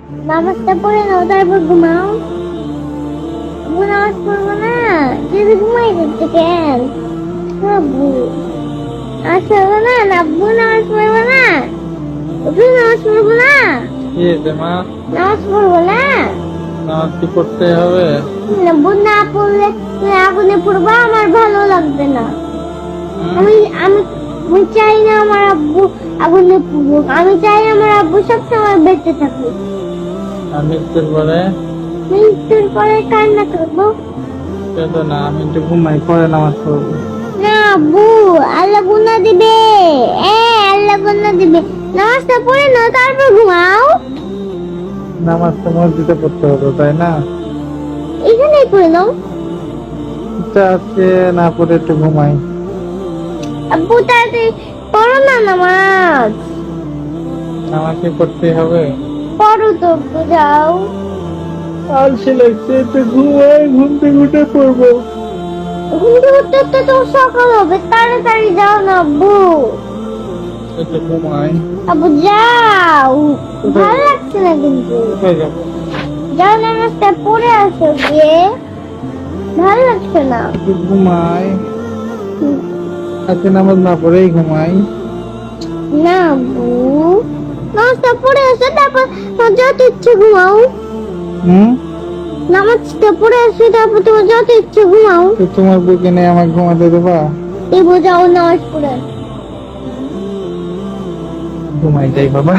নামাজটা পড়ে নাও তারপর ঘুমাও। আব্বু নামাজ পড়বো না, যদি ঘুমাই করতে কেন? আব্বু নামাজ পড়বো না, আব্বু নামাজ পড়বো না, আব্বু নামাজ পড়বো না, কি হয়েছে মা? নামাজ পড়বো না। নামাজ কি পড়তে হবে? আব্বু না পড়লে তুমি আগুনে পড়বা, আমার ভালো লাগবে না। হুম? আমি আমি আমি চাই না আমার আব্বু আগুনে পড়ুক, আমি চাই আমার আব্বু সবসময় বেঁচে থাকুক। আমি একটু পরে মৃত্যুর পরে কান্না করবো কেঁদো না, আমি একটু ঘুমাই, পরে নামাজ পড়বো। না আব্বু, আল্লাহ গুনাহ দিবে। আল্লাহ গুনাহ দিবে। নামাজটা পড়ে নাও তারপর ঘুমাও। নামাজ তো মসজিদে পড়তে হবে, তাই না? এখানেই পড়ে নাও। ইচ্ছা আছে না, পড়ে একটু ঘুমাই। আব্বু তাড়াতাড়ি পড়ো না নামাজ। নামাজ কি পড়তে হবে? পড়ো তো আব্বু, যাও। আলসে লাগছে, একটু ঘুমাই, ঘুম থেকে উঠে পড়বো। ঘুম থেকে উঠতে উঠতে তো সকাল হবে, তাড়াতাড়ি যাও না আব্বু। একটু ঘুমাই। আব্বু যাও, ভালো লাগছে না কিন্তু। কোথায় যাবো? যাও নামাজটা পড়ে আসো গিয়ে, ভালো লাগছে না। একটু ঘুমাই। আজকে নামাজ না পড়েই ঘুমাই। না আব্বু, নামাজটা পড়ে আসো তারপর তোমার যত ইচ্ছে ঘুমাও। হুম? নামাজটা পড়ে আসো তারপর তোমার যত ইচ্ছে ঘুমাও। তো তোমার বুকে নিয়ে আমাকে ঘুমাতে দেবা? এই বোঝাও নামাজ পড়ে আসো। ঘুমাই যাই বাবা।